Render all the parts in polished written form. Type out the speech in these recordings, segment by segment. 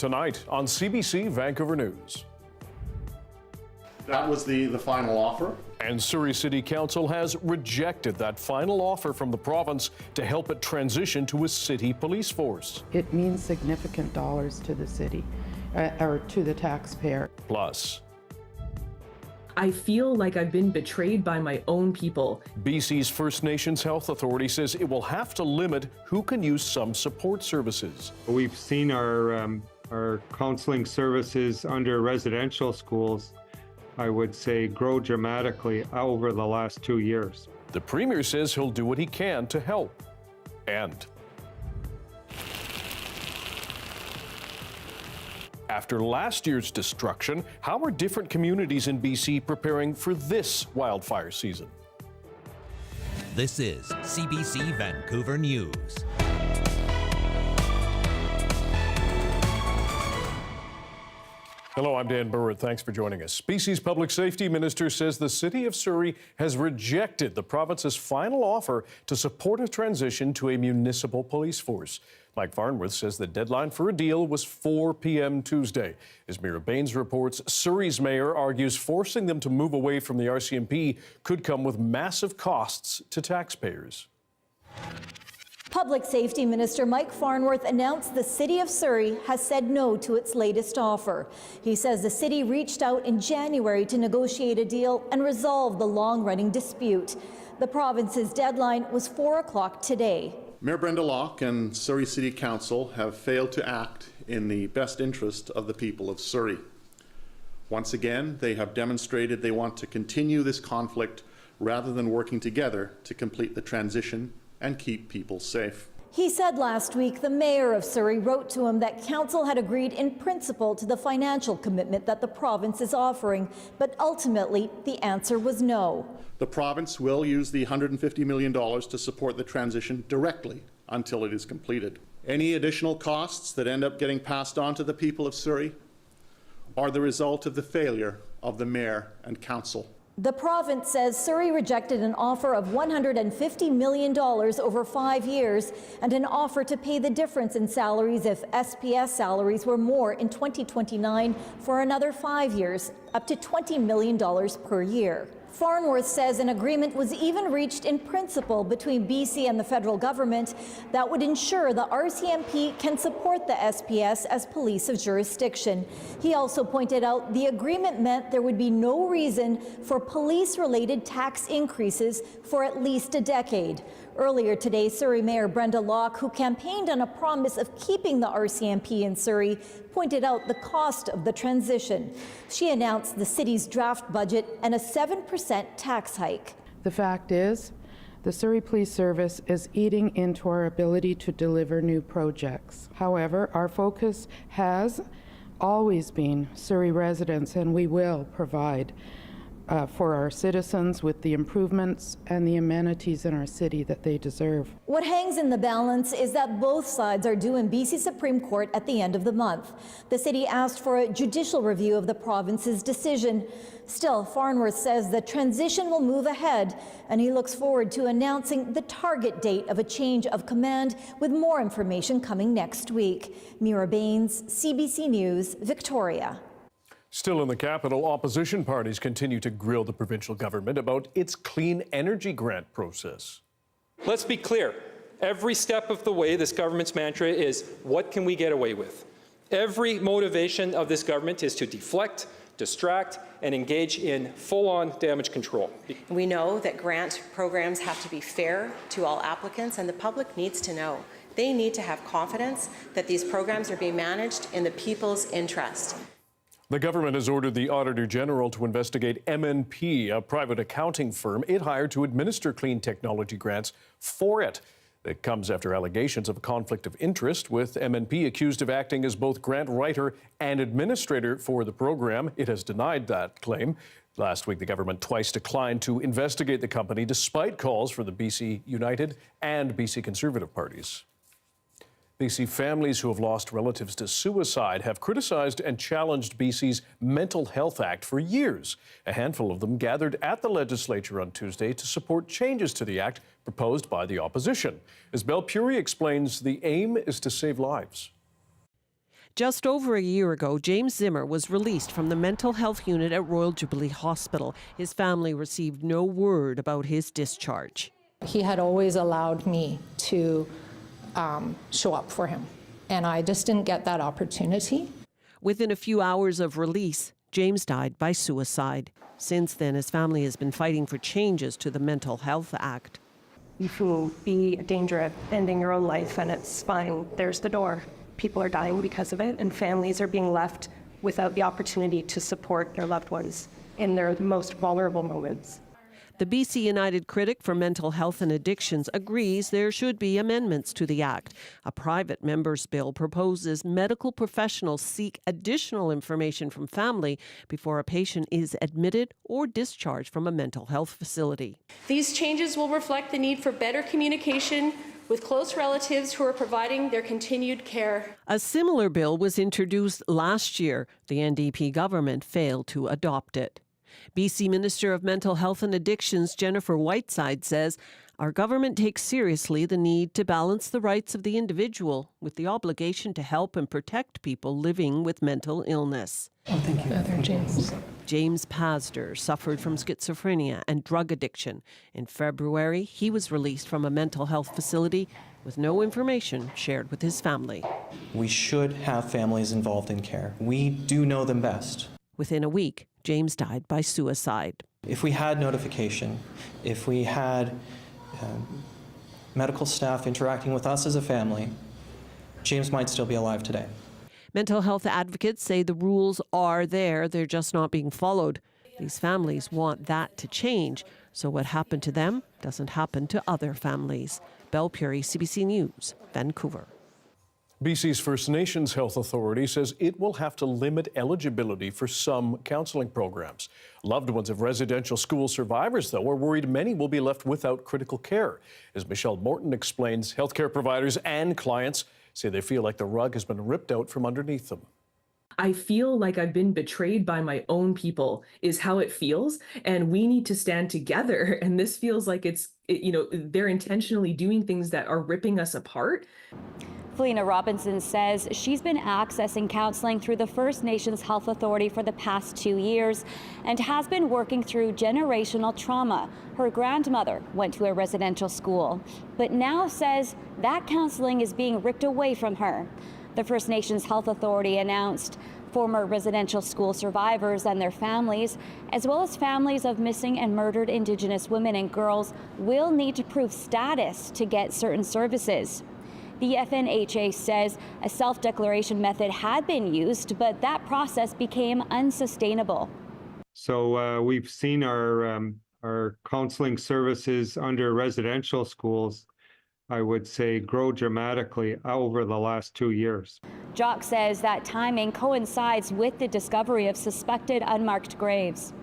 tonight on CBC Vancouver News. That was the final offer. And Surrey City Council has rejected that final offer from the province to help it transition to a city police force. It means significant dollars to the city, or to the taxpayer. Plus, I feel like I've been betrayed by my own people. BC's First Nations Health Authority says it will have to limit who can use some support services. We've seen our counseling services under residential schools, I would say, grow dramatically over the last 2 years. The Premier says he'll do what he can to help. And after last year's destruction, how are different communities in BC preparing for this wildfire season? This is CBC Vancouver News. Hello, I'm Dan Burritt. Thanks for joining us. BC's Public Safety Minister says the City of Surrey has rejected the province's final offer to support a transition to a municipal police force. Mike Farnworth says the deadline for a deal was 4 p.m. Tuesday. As Mira Baines reports, Surrey's mayor argues forcing them to move away from the RCMP could come with massive costs to taxpayers. Public Safety Minister Mike Farnworth announced the City of Surrey has said no to its latest offer. He says the city reached out in January to negotiate a deal and resolve the long-running dispute. The province's deadline was 4 o'clock today. Mayor Brenda Locke and Surrey City Council have failed to act in the best interest of the people of Surrey. Once again, they have demonstrated they want to continue this conflict rather than working together to complete the transition and keep people safe. He said last week the mayor of Surrey wrote to him that council had agreed in principle to the financial commitment that the province is offering, but ultimately the answer was no. The province will use the $150 million to support the transition directly until it is completed. Any additional costs that end up getting passed on to the people of Surrey are the result of the failure of the mayor and council. The province says Surrey rejected an offer of $150 million over 5 years and an offer to pay the difference in salaries if SPS salaries were more in 2029 for another 5 years, up to $20 million per year. Farnworth says an agreement was even reached in principle between BC and the federal government that would ensure the RCMP can support the SPS as police of jurisdiction. He also pointed out the agreement meant there would be no reason for police-related tax increases for at least a decade. Earlier today, Surrey Mayor Brenda Locke, who campaigned on a promise of keeping the RCMP in Surrey, pointed out the cost of the transition. She announced the city's draft budget and a 7% tax hike. The fact is, the Surrey Police Service is eating into our ability to deliver new projects. However, our focus has always been Surrey residents, and we will provide for our citizens with the improvements and the amenities in our city that they deserve. What hangs in the balance is that both sides are due in BC Supreme Court at the end of the month. The city asked for a judicial review of the province's decision. Still, Farnworth says the transition will move ahead, and he looks forward to announcing the target date of a change of command, with more information coming next week. Mira Baines, CBC News, Victoria. Still in the capital, opposition parties continue to grill the provincial government about its clean energy grant process. Let's be clear. Every step of the way, this government's mantra is, what can we get away with? Every motivation of this government is to deflect, distract, and engage in full-on damage control. We know that grant programs have to be fair to all applicants, and the public needs to know. They need to have confidence that these programs are being managed in the people's interest. The government has ordered the Auditor General to investigate MNP, a private accounting firm it hired to administer clean technology grants for it. It comes after allegations of a conflict of interest, with MNP accused of acting as both grant writer and administrator for the program. It has denied that claim. Last week, the government twice declined to investigate the company, despite calls from the BC United and BC Conservative parties. BC families who have lost relatives to suicide have criticized and challenged BC's Mental Health Act for years. A handful of them gathered at the legislature on Tuesday to support changes to the act proposed by the opposition. As Belle Puri explains, the aim is to save lives. Just over a year ago, James Zimmer was released from the mental health unit at Royal Jubilee Hospital. His family received no word about his discharge. He had always allowed me to show up for him, and I just didn't get that opportunity. Within a few hours of release, James died by suicide. Since then, his family has been fighting for changes to the Mental Health Act. You can be in danger of ending your own life, and it's fine. There's the door. People are dying because of it, and families are being left without the opportunity to support their loved ones in their most vulnerable moments. The BC United Critic for Mental Health and Addictions agrees there should be amendments to the Act. A private member's bill proposes medical professionals seek additional information from family before a patient is admitted or discharged from a mental health facility. These changes will reflect the need for better communication with close relatives who are providing their continued care. A similar bill was introduced last year. The NDP government failed to adopt it. BC Minister of Mental Health and Addictions Jennifer Whiteside says our government takes seriously the need to balance the rights of the individual with the obligation to help and protect people living with mental illness. Oh, thank you. James. James Pasder suffered from schizophrenia and drug addiction. In February, he was released from a mental health facility with no information shared with his family. We should have families involved in care. We do know them best. Within a week, James died by suicide. If we had notification, if we had medical staff interacting with us as a family, James might still be alive today. Mental health advocates say the rules are there, they're just not being followed. These families want that to change, so what happened to them doesn't happen to other families. Belle Puri, CBC News, Vancouver. BC's First Nations Health Authority says it will have to limit eligibility for some counselling programs. Loved ones of residential school survivors, though, are worried many will be left without critical care. As Michelle Morton explains, healthcare providers and clients say they feel like the rug has been ripped out from underneath them. I feel like I've been betrayed by my own people is how it feels. And we need to stand together. And this feels like they're intentionally doing things that are ripping us apart. Felina Robinson says she's been accessing counseling through the First Nations Health Authority for the past 2 years and has been working through generational trauma. Her grandmother went to a residential school, but now says that counseling is being ripped away from her. The First Nations Health Authority announced former residential school survivors and their families, as well as families of missing and murdered Indigenous women and girls, will need to prove status to get certain services. The FNHA says a self-declaration method had been used, but that process became unsustainable. So we've seen our counseling services under residential schools, I would say, grow dramatically over the last 2 years. Jock says that timing coincides with the discovery of suspected unmarked graves.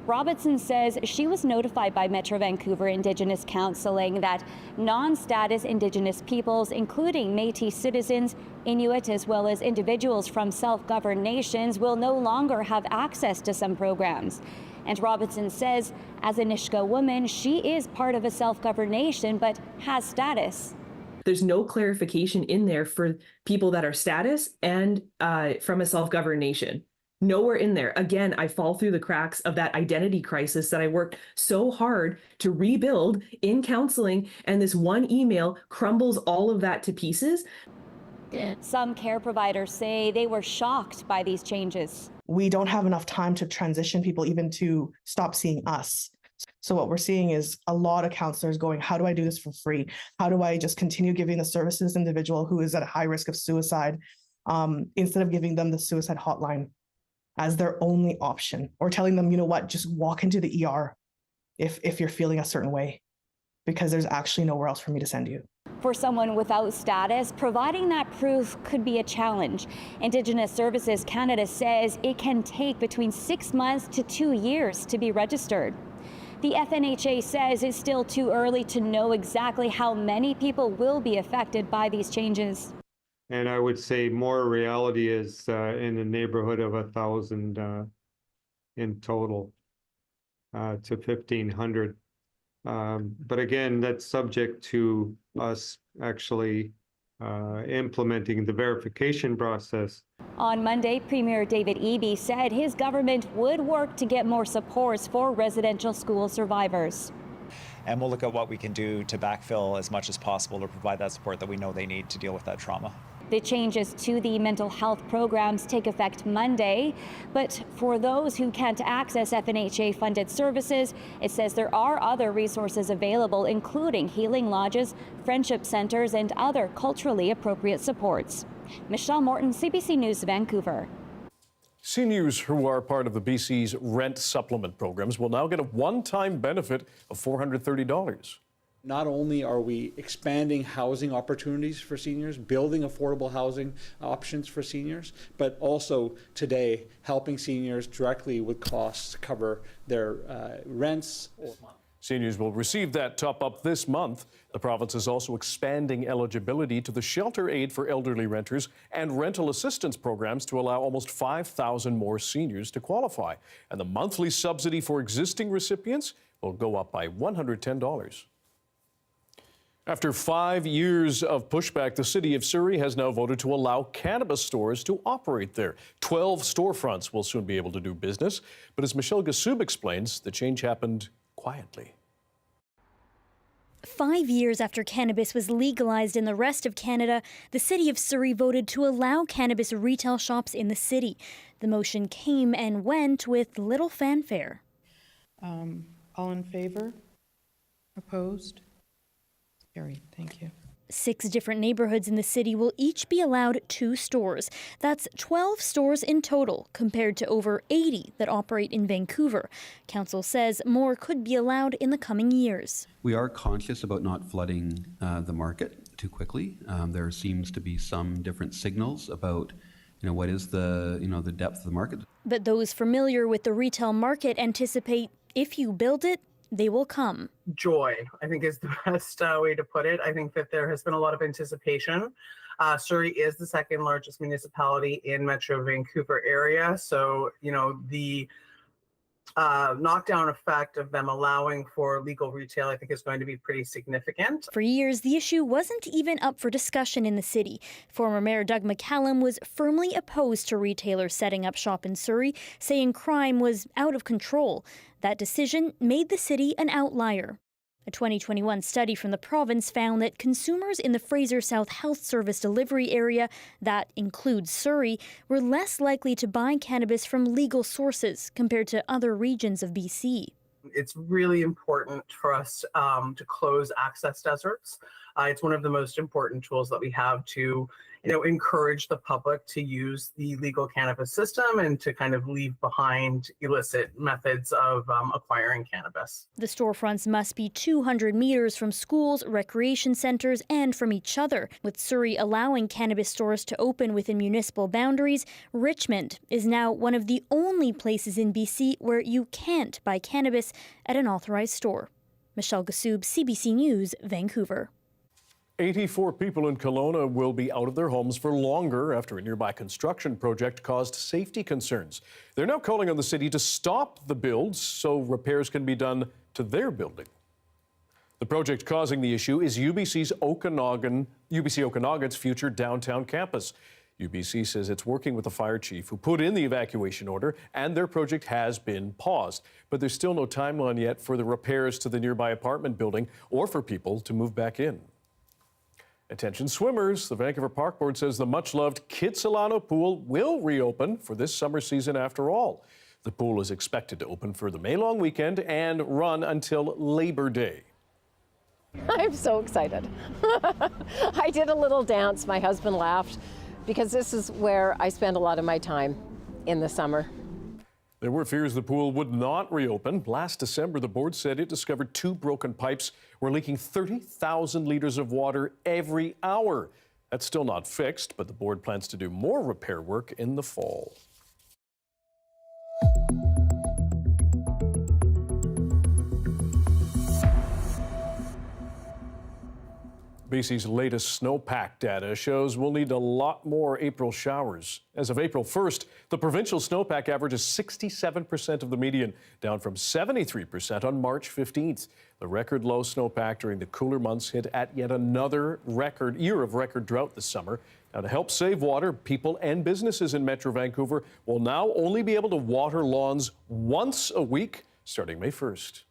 Robinson says she was notified by Metro Vancouver Indigenous Counseling that non-status Indigenous peoples, including Métis citizens, Inuit, as well as individuals from self-governed nations, will no longer have access to some programs. And Robinson says, as a Nisga'a woman, she is part of a self-governed nation, but has status. There's no clarification in there for people that are status and from a self-governed nation. Nowhere in there. Again, I fall through the cracks of that identity crisis that I worked so hard to rebuild in counseling, and this one email crumbles all of that to pieces. Some care providers say they were shocked by these changes. We don't have enough time to transition people even to stop seeing us. So what we're seeing is a lot of counselors going, how do I do this for free? How do I just continue giving the services to this individual who is at a high risk of suicide instead of giving them the suicide hotline as their only option, or telling them, you know what, just walk into the ER if you're feeling a certain way, because there's actually nowhere else for me to send you. For someone without status, providing that proof could be a challenge. Indigenous Services Canada says it can take between 6 months to 2 years to be registered. The FNHA says it's still too early to know exactly how many people will be affected by these changes. And I would say more reality is in the neighborhood of 1,000 in total to 1,500. But again, that's subject to us actually implementing the verification process. On Monday, Premier David Eby said his government would work to get more supports for residential school survivors. And we'll look at what we can do to backfill as much as possible to provide that support that we know they need to deal with that trauma. The changes to the mental health programs take effect Monday, but for those who can't access FNHA-funded services, it says there are other resources available, including healing lodges, friendship centers, and other culturally appropriate supports. Michelle Morton, CBC News, Vancouver. Seniors who are part of the BC's rent supplement programs will now get a one-time benefit of $430. Not only are we expanding housing opportunities for seniors, building affordable housing options for seniors, but also today helping seniors directly with costs to cover their rents. Seniors will receive that top-up this month. The province is also expanding eligibility to the shelter aid for elderly renters and rental assistance programs to allow almost 5,000 more seniors to qualify. And the monthly subsidy for existing recipients will go up by $110. After 5 years of pushback, the city of Surrey has now voted to allow cannabis stores to operate there. 12 storefronts will soon be able to do business. But as Michelle Gassoub explains, the change happened quietly. 5 years after cannabis was legalized in the rest of Canada, the city of Surrey voted to allow cannabis retail shops in the city. The motion came and went with little fanfare. All in favor? Opposed? Carried. Thank you. 6 different neighborhoods in the city will each be allowed 2 stores. That's 12 stores in total, compared to over 80 that operate in Vancouver. Council says more could be allowed in the coming years. We are conscious about not flooding the market too quickly. There seems to be some different signals about what is the the depth of the market. But those familiar with the retail market anticipate if you build it, they will come. Joy, I think, is the best way to put it. I think that there has been a lot of anticipation. Surrey is the second largest municipality in Metro Vancouver area. So, the knockdown effect of them allowing for legal retail, I think, is going to be pretty significant. For years, the issue wasn't even up for discussion in the city. Former Mayor Doug McCallum was firmly opposed to retailers setting up shop in Surrey, saying crime was out of control. That decision made the city an outlier. A 2021 study from the province found that consumers in the Fraser South Health Service delivery area, that includes Surrey, were less likely to buy cannabis from legal sources compared to other regions of BC. It's really important for us to close access deserts. It's one of the most important tools that we have to encourage the public to use the legal cannabis system and to kind of leave behind illicit methods of acquiring cannabis. The storefronts must be 200 meters from schools, recreation centers, and from each other. With Surrey allowing cannabis stores to open within municipal boundaries, Richmond is now one of the only places in BC where you can't buy cannabis at an authorized store. Michelle Gassoub, CBC News, Vancouver. 84 people in Kelowna will be out of their homes for longer after a nearby construction project caused safety concerns. They're now calling on the city to stop the builds so repairs can be done to their building. The project causing the issue is UBC Okanagan's future downtown campus. UBC says it's working with the fire chief who put in the evacuation order, and their project has been paused. But there's still no timeline yet for the repairs to the nearby apartment building or for people to move back in. Attention swimmers, the Vancouver Park Board says the much-loved Kitsilano pool will reopen for this summer season after all. The pool is expected to open for the May long weekend and run until Labor Day. I'm so excited. I did a little dance. My husband laughed because this is where I spend a lot of my time in the summer. There were fears the pool would not reopen. Last December, the board said it discovered 2 broken pipes were leaking 30,000 liters of water every hour. That's still not fixed, but the board plans to do more repair work in the fall. BC's latest snowpack data shows we'll need a lot more April showers. As of April 1st, the provincial snowpack average is 67% of the median, down from 73% on March 15th. The record low snowpack during the cooler months hit at yet another year of record drought this summer. Now, to help save water, people and businesses in Metro Vancouver will now only be able to water lawns once a week starting May 1st.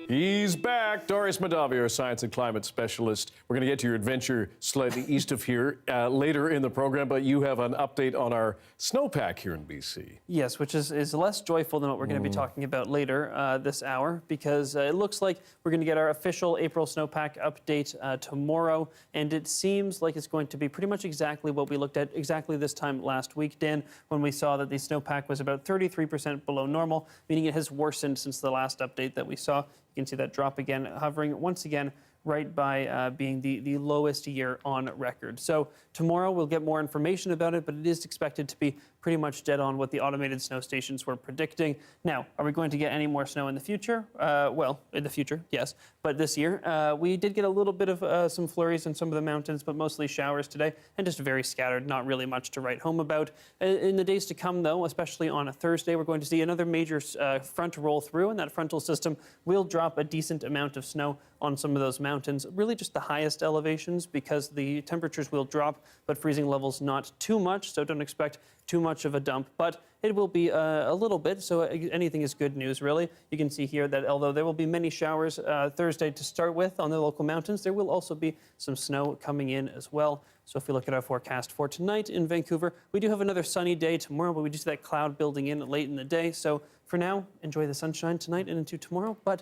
He's back. Darius Madavi, our science and climate specialist. We're going to get to your adventure slightly east of here later in the program, but you have an update on our snowpack here in BC. Yes, which is less joyful than what we're going to be talking about later this hour, because it looks like we're going to get our official April snowpack update tomorrow, and it seems like it's going to be pretty much exactly what we looked at exactly this time last week, Dan, when we saw that the snowpack was about 33% below normal, meaning it has worsened since the last update that we saw. You can see that drop again, hovering once again right by being the lowest year on record. So tomorrow we'll get more information about it, but it is expected to be pretty much dead on what the automated snow stations were predicting. Now, are we going to get any more snow in the future? Well, in the future, yes. But this year, we did get a little bit of some flurries in some of the mountains, but mostly showers today, and just very scattered, not really much to write home about. In the days to come, though, especially on a Thursday, we're going to see another major front roll through, and that frontal system will drop a decent amount of snow on some of those mountains, really just the highest elevations, because the temperatures will drop, but freezing levels not too much, so don't expect too much of a dump, but it will be a little bit, so anything is good news, really. You can see here that although there will be many showers Thursday to start with on the local mountains, there will also be some snow coming in as well. So if we look at our forecast for tonight in Vancouver, we do have another sunny day tomorrow, but we do see that cloud building in late in the day. So for now, enjoy the sunshine tonight and into tomorrow, but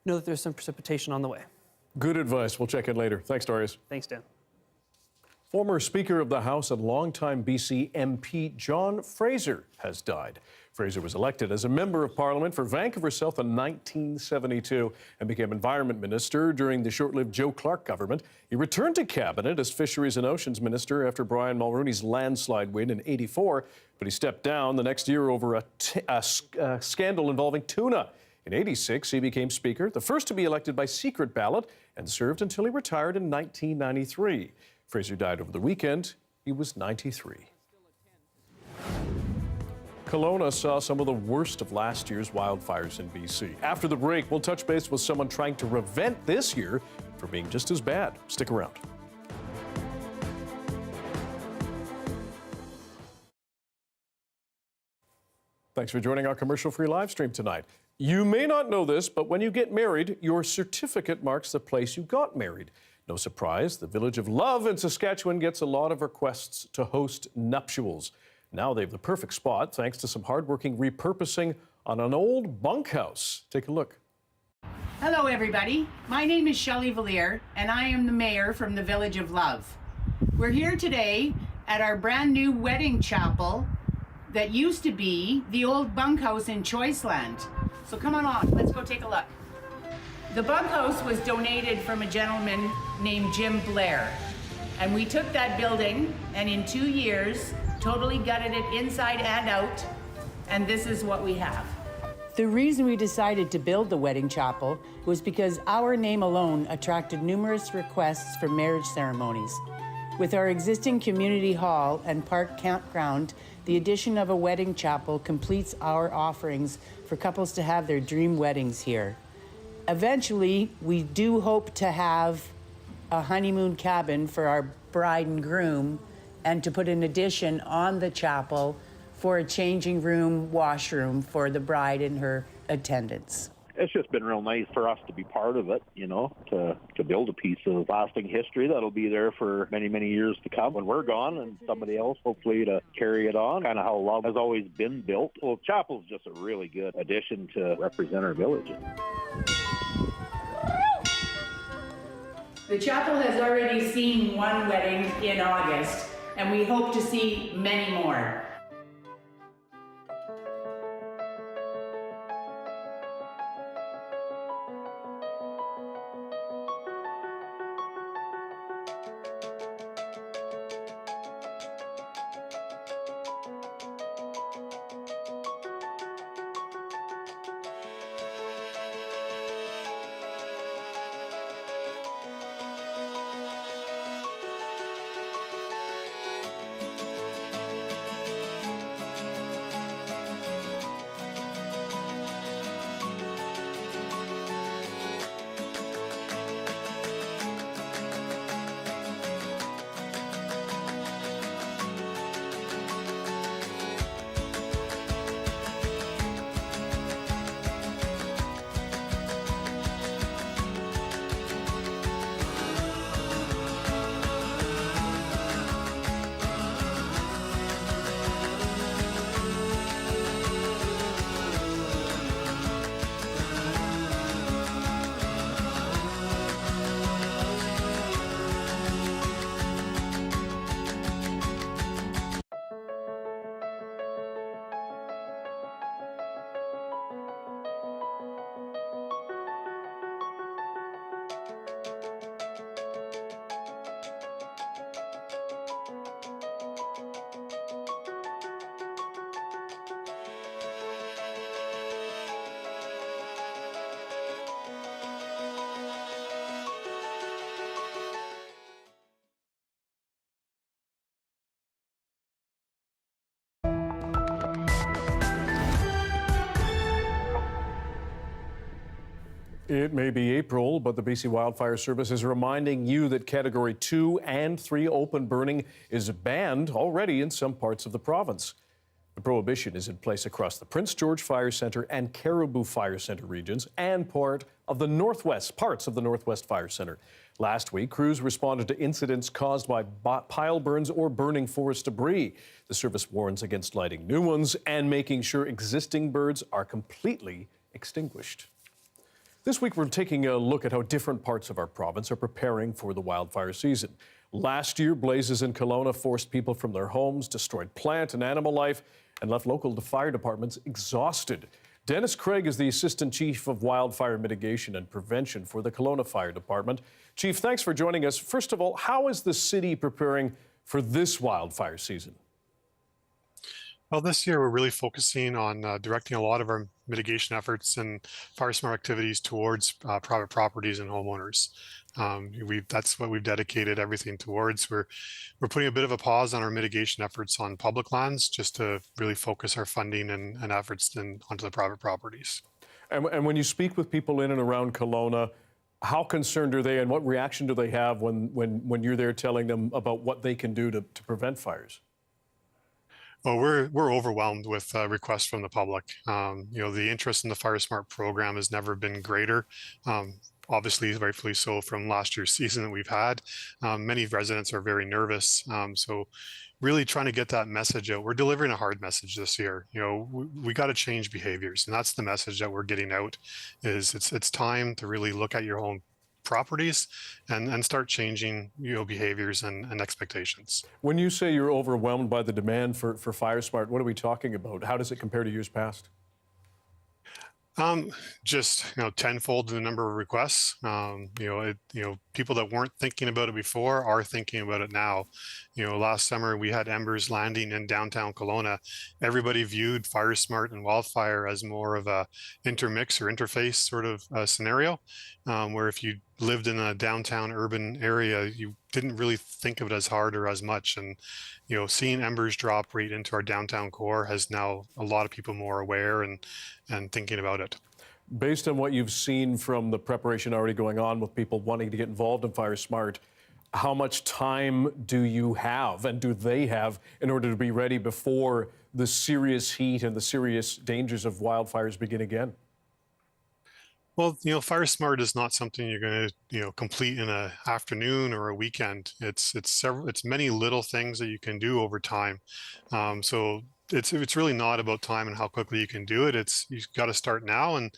know that there's some precipitation on the way. Good advice. We'll check in later. Thanks, Darius. Thanks, Dan. Former Speaker of the House and longtime BC MP John Fraser has died. Fraser was elected as a Member of Parliament for Vancouver South in 1972 and became Environment Minister during the short-lived Joe Clark government. He returned to Cabinet as Fisheries and Oceans Minister after Brian Mulroney's landslide win in '84, but he stepped down the next year over a scandal involving tuna. In '86, he became Speaker, the first to be elected by secret ballot, and served until he retired in 1993. Fraser died over the weekend. He was 93. Kelowna saw some of the worst of last year's wildfires in BC. After the break, we'll touch base with someone trying to prevent this year from being just as bad. Stick around. Thanks for joining our commercial-free live stream tonight. You may not know this, but when you get married, your certificate marks the place you got married. No surprise, the Village of Love in Saskatchewan gets a lot of requests to host nuptials. Now they have the perfect spot thanks to some hardworking repurposing on an old bunkhouse. Take a look. Hello, everybody. My name is Shelley Villier, and I am the mayor from the Village of Love. We're here today at our brand new wedding chapel that used to be the old bunkhouse in Choiceland. So come on, let's go take a look. The bunkhouse was donated from a gentleman named Jim Blair. And we took that building and in 2 years, totally gutted it inside and out. And this is what we have. The reason we decided to build the wedding chapel was because our name alone attracted numerous requests for marriage ceremonies. With our existing community hall and park campground, the addition of a wedding chapel completes our offerings for couples to have their dream weddings here. Eventually, we do hope to have a honeymoon cabin for our bride and groom and to put an addition on the chapel for a changing room, washroom for the bride and her attendants. It's just been real nice for us to be part of it, you know, to build a piece of lasting history that'll be there for many, many years to come when we're gone, and somebody else hopefully to carry it on, kind of how love has always been built. Well, chapel's just a really good addition to represent our village. The chapel has already seen one wedding in August, and we hope to see many more. It may be April, but the BC Wildfire Service is reminding you that Category 2 and 3 open burning is banned already in some parts of the province. The prohibition is in place across the Prince George Fire Centre and Caribou Fire Centre regions and parts of the Northwest Fire Centre. Last week, crews responded to incidents caused by pile burns or burning forest debris. The service warns against lighting new ones and making sure existing birds are completely extinguished. This week, we're taking a look at how different parts of our province are preparing for the wildfire season. Last year, blazes in Kelowna forced people from their homes, destroyed plant and animal life, and left local fire departments exhausted. Dennis Craig is the Assistant Chief of Wildfire Mitigation and Prevention for the Kelowna Fire Department. Chief, thanks for joining us. First of all, how is the city preparing for this wildfire season? Well, this year we're really focusing on directing a lot of our mitigation efforts and fire smart activities towards private properties and homeowners. That's what we've dedicated everything towards. We're putting a bit of a pause on our mitigation efforts on public lands just to really focus our funding and efforts onto the private properties. And when you speak with people in and around Kelowna, how concerned are they and what reaction do they have when you're there telling them about what they can do to prevent fires? Well, we're overwhelmed with requests from the public. The interest in the Fire Smart program has never been greater. Obviously, rightfully so from last year's season that we've had. Many residents are very nervous. So really trying to get that message out. We're delivering a hard message this year. We got to change behaviors. And that's the message that we're getting out is it's time to really look at your own properties and start changing behaviors and expectations. When you say you're overwhelmed by the demand for Fire Smart, what are we talking about? How does it compare to years past? Just tenfold the number of requests. People that weren't thinking about it before are thinking about it now. Last summer we had embers landing in downtown Kelowna. Everybody viewed Fire Smart and wildfire as more of a intermix or interface sort of scenario, where if you lived in a downtown urban area, you didn't really think of it as hard or as much. And seeing embers drop right into our downtown core has now a lot of people more aware and thinking about it. Based on what you've seen from the preparation already going on with people wanting to get involved in Fire Smart, how much time do you have and do they have in order to be ready before the serious heat and the serious dangers of wildfires begin again? Well, Fire Smart is not something you're going to, complete in an afternoon or a weekend. It's many little things that you can do over time. So it's really not about time and how quickly you can do it. You've got to start now and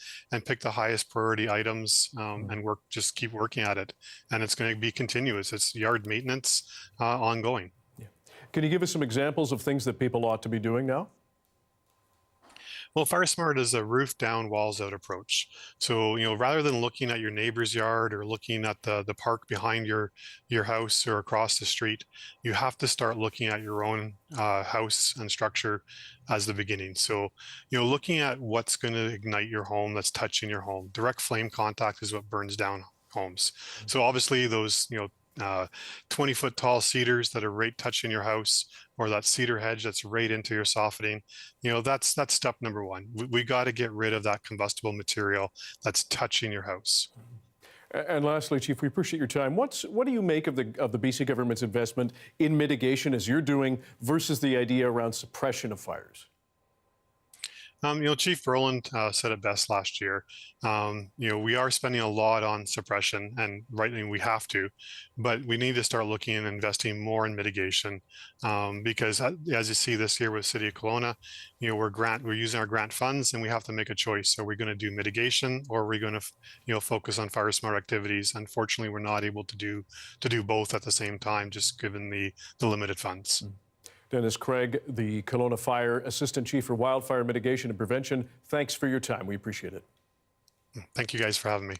pick the highest priority items and just keep working at it. And it's going to be continuous. It's yard maintenance ongoing. Yeah. Can you give us some examples of things that people ought to be doing now? Well, Fire Smart is a roof down, walls out approach. So, rather than looking at your neighbor's yard or looking at the park behind your house or across the street, you have to start looking at your own house and structure as the beginning. So, looking at what's going to ignite your home, that's touching your home. Direct flame contact is what burns down homes. So obviously those, 20-foot tall cedars that are right touching your house, or that cedar hedge that's right into your soffitting, that's step number one. We got to get rid of that combustible material that's touching your house. And lastly, Chief, we appreciate your time. What do you make of the BC government's investment in mitigation as you're doing versus the idea around suppression of fires? Chief Burland said it best last year. We are spending a lot on suppression, and rightly we have to, but we need to start looking and investing more in mitigation because, as you see this year with City of Kelowna, we're using our grant funds, and we have to make a choice. Are we going to do mitigation, or are we going to, focus on fire smart activities? Unfortunately, we're not able to do both at the same time, just given the limited funds. Dennis Craig, the Kelowna Fire Assistant Chief for Wildfire Mitigation and Prevention. Thanks for your time. We appreciate it. Thank you guys for having me.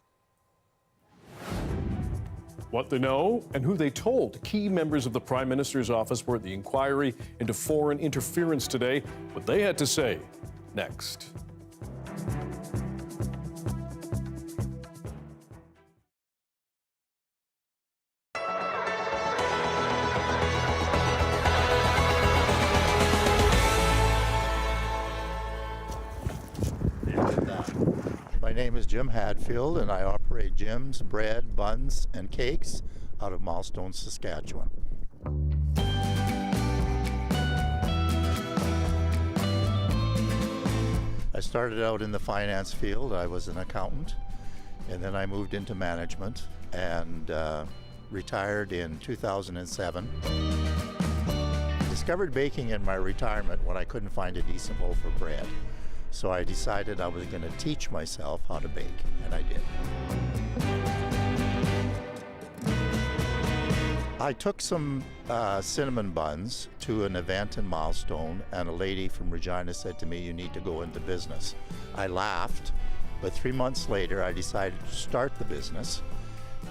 what they know and who they told. Key members of the Prime Minister's office were at the inquiry into foreign interference today. What they had to say next. My name is Jim Hadfield, and I operate Jim's Bread, Buns, and Cakes out of Milestone, Saskatchewan. I started out in the finance field. I was an accountant, and then I moved into management and retired in 2007. Discovered baking in my retirement when I couldn't find a decent loaf of bread. So I decided I was going to teach myself how to bake, and I did. I took some cinnamon buns to an event in Milestone, and a lady from Regina said to me, "You need to go into business." I laughed, but 3 months later I decided to start the business,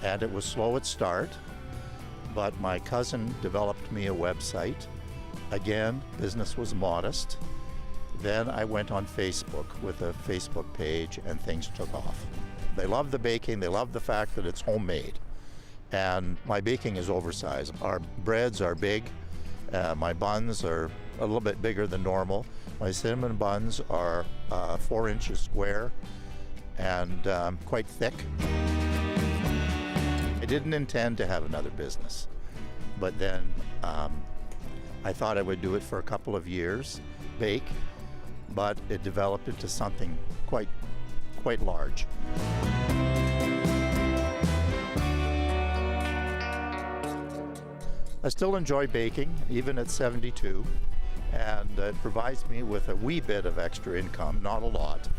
and it was slow at start, but my cousin developed me a website. Again, business was modest. Then I went on Facebook with a Facebook page, and things took off. They love the baking, they love the fact that it's homemade. And my baking is oversized. Our breads are big, my buns are a little bit bigger than normal. My cinnamon buns are 4 inches square and quite thick. I didn't intend to have another business, but then I thought I would do it for a couple of years, bake, but it developed into something quite large. I still enjoy baking, even at 72, and it provides me with a wee bit of extra income, not a lot,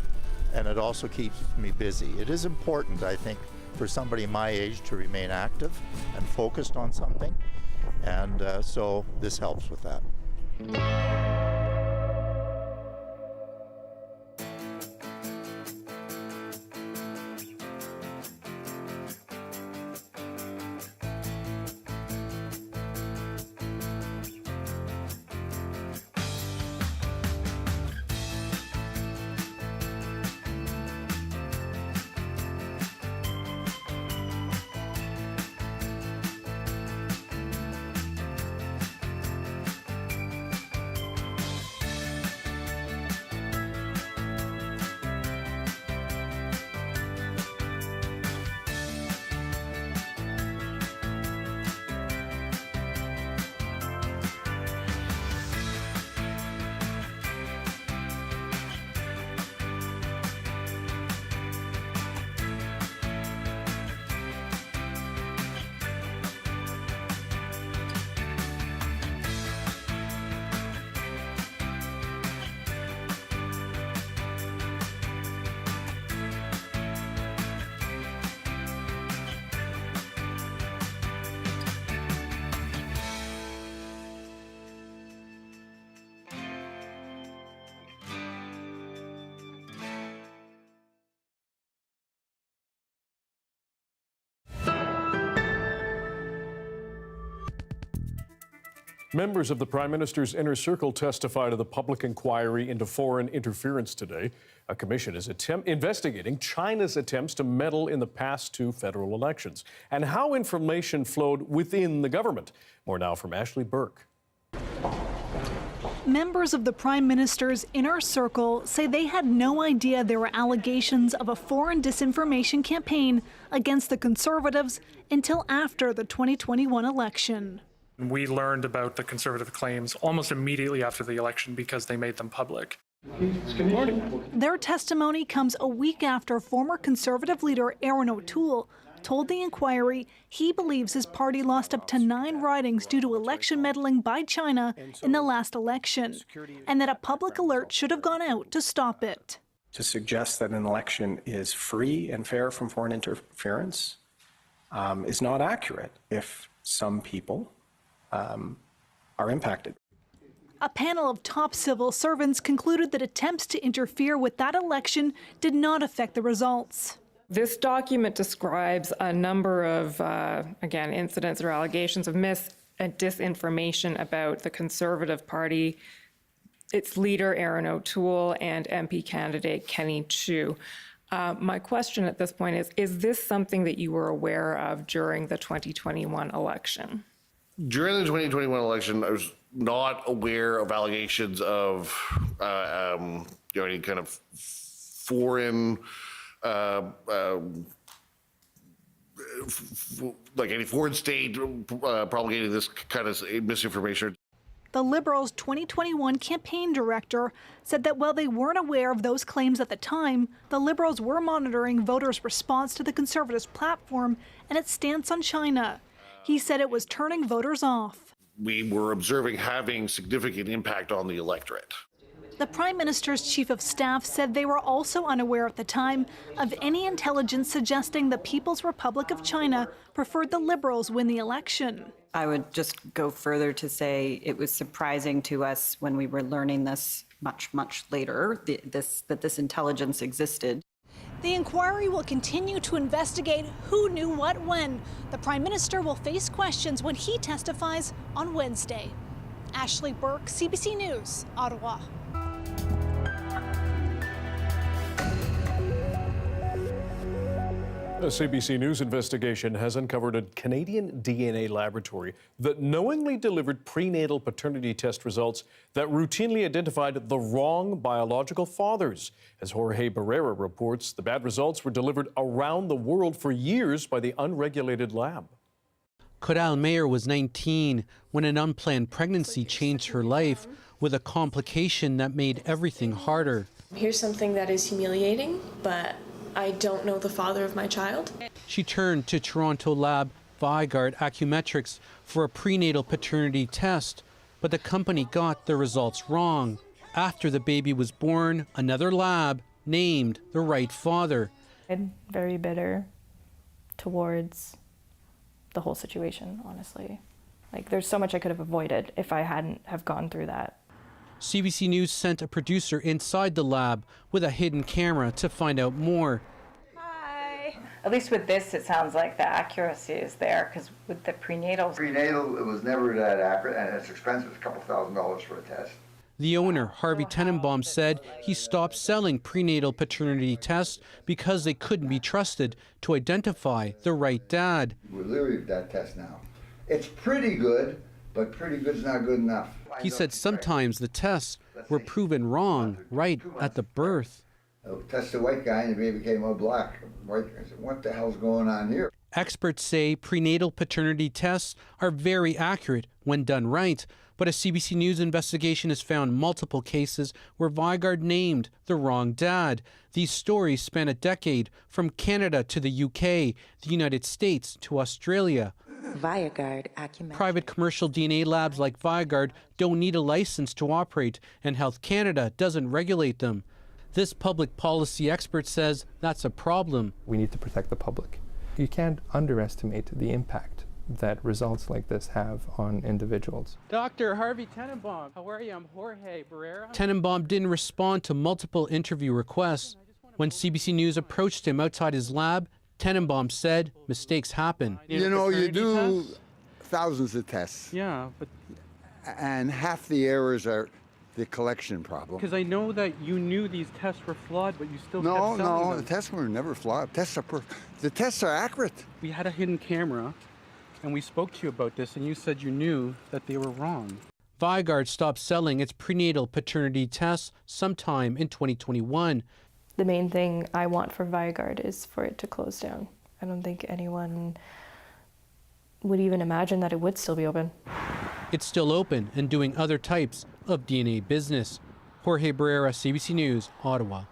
and it also keeps me busy. It is important, I think, for somebody my age to remain active and focused on something, and so this helps with that. Members of the Prime Minister's inner circle testified to the public inquiry into foreign interference today. A commission is investigating China's attempts to meddle in the past 2 federal elections and how information flowed within the government. More now from Ashley Burke. Members of the Prime Minister's inner circle say they had no idea there were allegations of a foreign disinformation campaign against the Conservatives until after the 2021 election. We learned about the Conservative claims almost immediately after the election because they made them public. Good morning. Their testimony comes a week after former Conservative leader Aaron O'Toole told the inquiry he believes his party lost up to 9 ridings due to election meddling by China in the last election, and that a public alert should have gone out to stop it. To suggest that an election is free and fair from foreign interference is not accurate if some people are impacted. A panel of top civil servants concluded that attempts to interfere with that election did not affect the results. This document describes a number of, again, incidents or allegations of mis- and disinformation about the Conservative Party, its leader, Erin O'Toole, and MP candidate Kenny Chiu. My question at this point is this something that you were aware of during the 2021 election? During the 2021 election, I was not aware of allegations of any kind of foreign, like any foreign state propagating this kind of misinformation. The Liberals' 2021 campaign director said that while they weren't aware of those claims at the time, the Liberals were monitoring voters' response to the Conservatives' platform and its stance on China. He said it was turning voters off. We were observing having significant impact on the electorate. The Prime Minister's Chief of Staff said they were also unaware at the time of any intelligence suggesting the People's Republic of China preferred the Liberals win the election. I would just go further to say it was surprising to us when we were learning this much later, that this intelligence existed. The inquiry will continue to investigate who knew what when. The Prime Minister will face questions when he testifies on Wednesday. Ashley Burke, CBC News, Ottawa. A CBC News investigation has uncovered a Canadian DNA laboratory that knowingly delivered prenatal paternity test results that routinely identified the wrong biological fathers. As Jorge Barrera reports, the bad results were delivered around the world for years by the unregulated lab. Coral Mayer was 19 when an unplanned pregnancy changed her life with a complication that made everything harder. Here's something that is humiliating, but I don't know the father of my child. She turned to Toronto lab Vigard Acumetrics for a prenatal paternity test, but the company got the results wrong. After the baby was born, another lab named the right father. I'm very bitter towards the whole situation, honestly. Like, there's so much I could have avoided if I hadn't have gone through that. CBC News sent a producer inside the lab with a hidden camera to find out more. Hi. At least with this, it sounds like the accuracy is there, because with the prenatal... Prenatal, it was never that accurate, and it's expensive. It's a couple $1,000s for a test. The owner, Harvey Tenenbaum, said he stopped selling prenatal paternity tests because they couldn't be trusted to identify the right dad. We literally have that test now. It's pretty good, but pretty good's not good enough. He said sometimes the tests were proven wrong right at the birth. I'll test the white guy and the baby came out black. White guy said, what the hell's going on here? Experts say prenatal paternity tests are very accurate when done right, but a CBC News investigation has found multiple cases where Vigard named the wrong dad. These stories span a decade, from Canada to the UK, the United States to Australia. Vigard Acumetrics. Private commercial DNA labs like Vigard don't need a license to operate, and Health Canada doesn't regulate them. This public policy expert says that's a problem. We need to protect the public. You can't underestimate the impact that results like this have on individuals. Dr. Harvey Tenenbaum, how are you? I'm Jorge Barrera. Tenenbaum didn't respond to multiple interview requests. When CBC News approached him outside his lab, Tenenbaum said mistakes happen. You know, you do thousands of tests. Yeah, but... And half the errors are the collection problem. Because I know that you knew these tests were flawed, but you still kept selling them. No, the tests were never flawed. The tests are accurate. We had a hidden camera, and we spoke to you about this, and you said you knew that they were wrong. Vigard stopped selling its prenatal paternity tests sometime in 2021. The main thing I want for Vigard is for it to close down. I don't think anyone would even imagine that it would still be open. It's still open and doing other types of DNA business. Jorge Barrera, CBC News, Ottawa.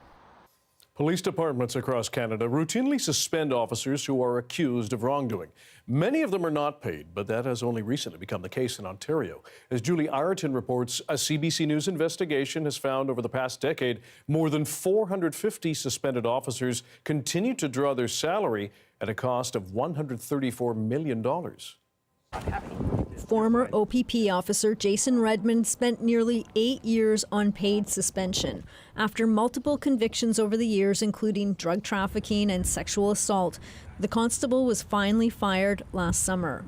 Police departments across Canada routinely suspend officers who are accused of wrongdoing. Many of them are not paid, but that has only recently become the case in Ontario. As Julie Ireton reports, a CBC News investigation has found over the past decade, more than 450 suspended officers continue to draw their salary at a cost of $134 million. Former OPP officer Jason Redmond spent nearly 8 years on paid suspension after multiple convictions over the years, including drug trafficking and sexual assault. The constable was finally fired last summer.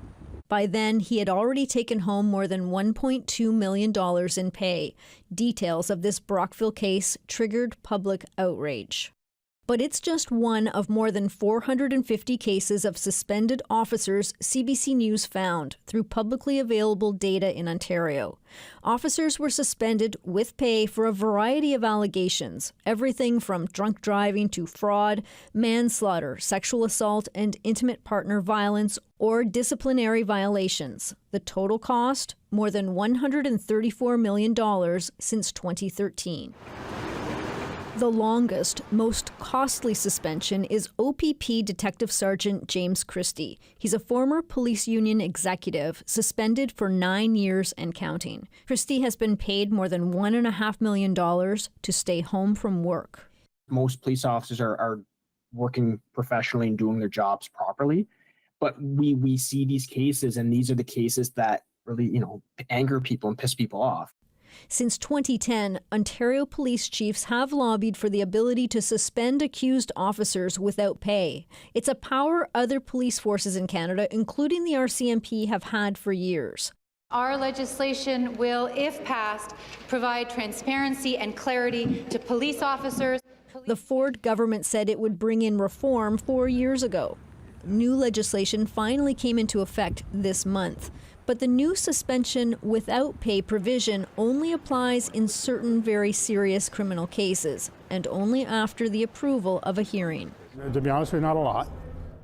By then, he had already taken home more than $1.2 million in pay. Details of this Brockville case triggered public outrage. But it's just one of more than 450 cases of suspended officers CBC News found through publicly available data in Ontario. Officers were suspended with pay for a variety of allegations, everything from drunk driving to fraud, manslaughter, sexual assault, and intimate partner violence or disciplinary violations. The total cost, more than $134 million since 2013. The longest, most costly suspension is OPP Detective Sergeant James Christie. He's a former police union executive, suspended for 9 years and counting. Christie has been paid more than $1.5 million to stay home from work. Most police officers are working professionally and doing their jobs properly, but we see these cases, and these are the cases that really, anger people and piss people off. Since 2010, Ontario police chiefs have lobbied for the ability to suspend accused officers without pay. It's a power other police forces in Canada, including the RCMP, have had for years. Our legislation will, if passed, provide transparency and clarity to police officers. The Ford government said it would bring in reform 4 years ago. New legislation finally came into effect this month. But the new suspension without pay provision only applies in certain very serious criminal cases, and only after the approval of a hearing. To be honest with you, not a lot.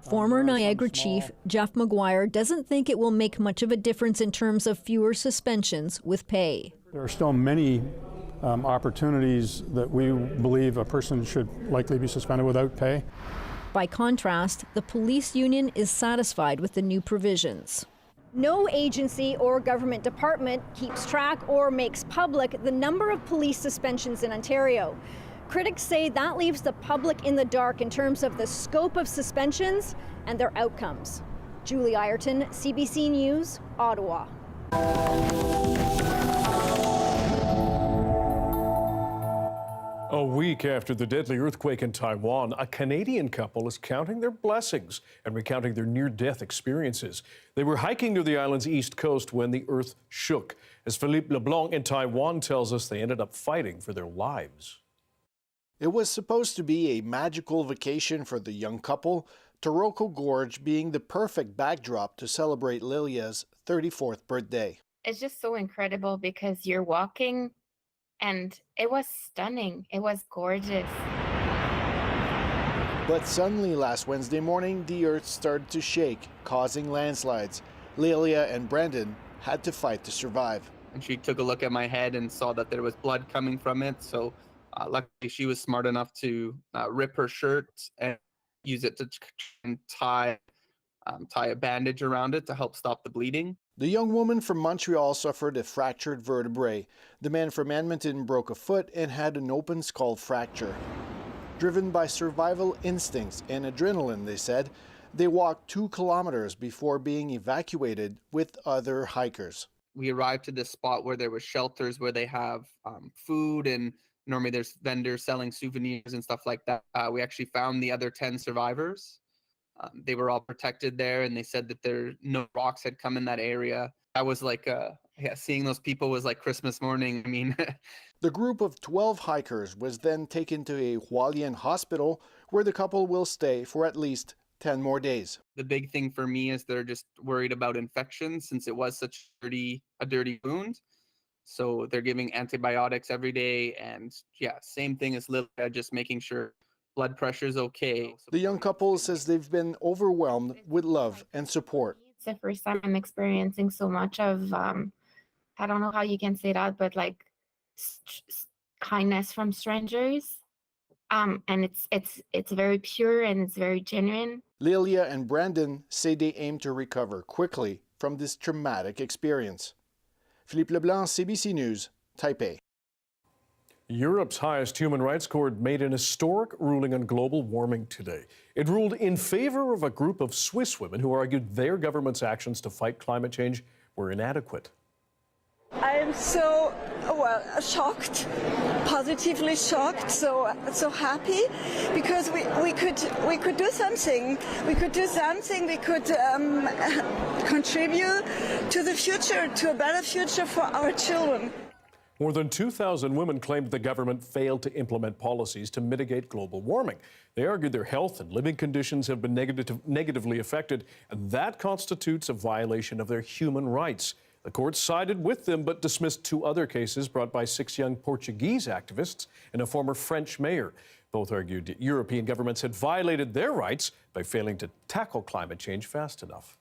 Former Niagara Chief Jeff McGuire doesn't think it will make much of a difference in terms of fewer suspensions with pay. There are still many opportunities that we believe a person should likely be suspended without pay. By contrast, the police union is satisfied with the new provisions. No agency or government department keeps track or makes public the number of police suspensions in Ontario. Critics say that leaves the public in the dark in terms of the scope of suspensions and their outcomes. Julie Ireton, CBC News, Ottawa. A week after the deadly earthquake in Taiwan, a Canadian couple is counting their blessings and recounting their near-death experiences. They were hiking near the island's east coast when the earth shook. As Philippe Leblanc in Taiwan tells us, they ended up fighting for their lives. It was supposed to be a magical vacation for the young couple, Taroko Gorge being the perfect backdrop to celebrate Lilia's 34th birthday. It's just so incredible because you're walking and it was stunning. It was gorgeous. But suddenly last Wednesday morning, the earth started to shake, causing landslides. Lilia and Brandon had to fight to survive. And she took a look at my head and saw that there was blood coming from it. So luckily she was smart enough to rip her shirt and use it to tie a bandage around it to help stop the bleeding. The young woman from Montreal suffered a fractured vertebrae. The man from Edmonton broke a foot and had an open skull fracture. Driven by survival instincts and adrenaline, they said, they walked 2 kilometers before being evacuated with other hikers. We arrived to this spot where there were shelters where they have food, and normally there's vendors selling souvenirs and stuff like that. We actually found the other 10 survivors. They were all protected there, and they said that no rocks had come in that area. I was like, seeing those people was like Christmas morning. I mean, the group of 12 hikers was then taken to a Hualien hospital where the couple will stay for at least 10 more days. The big thing for me is they're just worried about infection since it was such a dirty wound. So they're giving antibiotics every day, and yeah, same thing as Lilia, just making sure blood pressure is okay. The young couple says they've been overwhelmed with love and support. It's the first time I'm experiencing so much of, I don't know how you can say that, but like kindness from strangers. And it's very pure and it's very genuine. Lilia and Brandon say they aim to recover quickly from this traumatic experience. Philippe Leblanc, CBC News, Taipei. Europe's highest human rights court made an historic ruling on global warming today. It ruled in favor of a group of Swiss women who argued their government's actions to fight climate change were inadequate. I am so, shocked, positively shocked, so happy, because we could do something. We could do something. We could contribute to the future, to a better future for our children. More than 2,000 women claimed the government failed to implement policies to mitigate global warming. They argued their health and living conditions have been negatively affected, and that constitutes a violation of their human rights. The court sided with them but dismissed 2 other cases brought by 6 young Portuguese activists and a former French mayor. Both argued that European governments had violated their rights by failing to tackle climate change fast enough.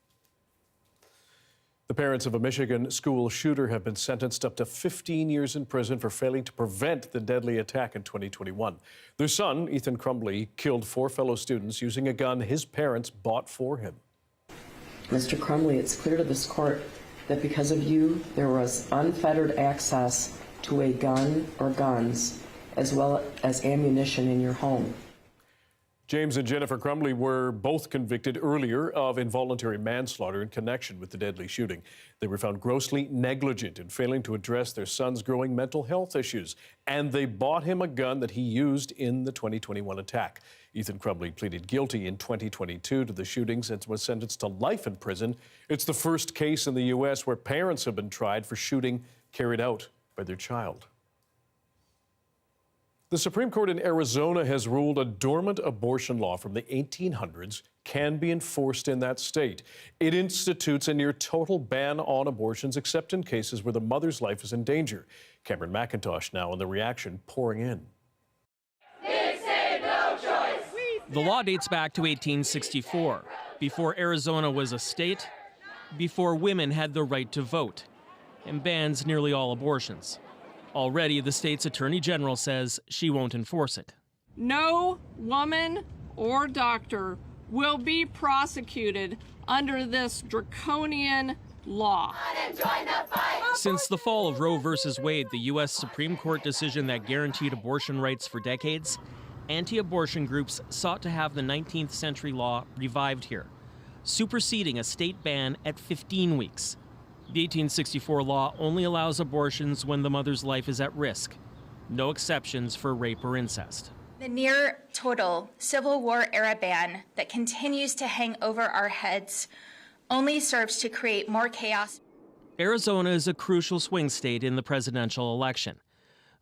The parents of a Michigan school shooter have been sentenced up to 15 years in prison for failing to prevent the deadly attack in 2021. Their son, Ethan Crumbley, killed 4 fellow students using a gun his parents bought for him. Mr. Crumbley, it's clear to this court that because of you, there was unfettered access to a gun or guns, as well as ammunition in your home. James and Jennifer Crumbley were both convicted earlier of involuntary manslaughter in connection with the deadly shooting. They were found grossly negligent in failing to address their son's growing mental health issues, and they bought him a gun that he used in the 2021 attack. Ethan Crumbley pleaded guilty in 2022 to the shootings and was sentenced to life in prison. It's the first case in the U.S. where parents have been tried for shooting carried out by their child. The Supreme Court in Arizona has ruled a dormant abortion law from the 1800s can be enforced in that state. It institutes a near total ban on abortions except in cases where the mother's life is in danger. Cameron McIntosh now on the reaction pouring in. The law dates back to 1864, before Arizona was a state, before women had the right to vote, and bans nearly all abortions. Already, the state's attorney general says she won't enforce it. No woman or doctor will be prosecuted under this draconian law. Since the fall of Roe v. Wade, the U.S. Supreme Court decision that guaranteed abortion rights for decades, anti-abortion groups sought to have the 19th century law revived here, superseding a state ban at 15 weeks. The 1864 law only allows abortions when the mother's life is at risk. No exceptions for rape or incest. The near total Civil War era ban that continues to hang over our heads only serves to create more chaos. Arizona is a crucial swing state in the presidential election.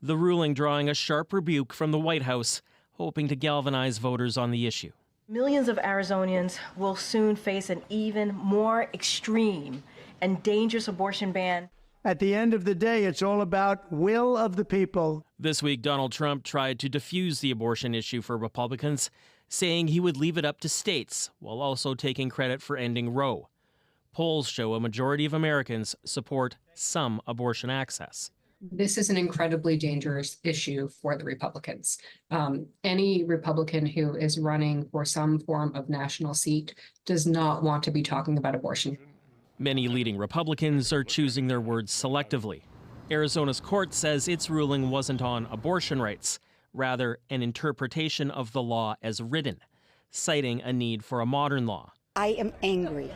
The ruling drawing a sharp rebuke from the White House, hoping to galvanize voters on the issue. Millions of Arizonians will soon face an even more extreme and dangerous abortion ban. At the end of the day, it's all about will of the people. This week, Donald Trump tried to defuse the abortion issue for Republicans, saying he would leave it up to states, while also taking credit for ending Roe. Polls show a majority of Americans support some abortion access. This is an incredibly dangerous issue for the Republicans. Any Republican who is running for some form of national seat does not want to be talking about abortion. Many leading Republicans are choosing their words selectively. Arizona's court says its ruling wasn't on abortion rights, rather an interpretation of the law as written, citing a need for a modern law. I am angry.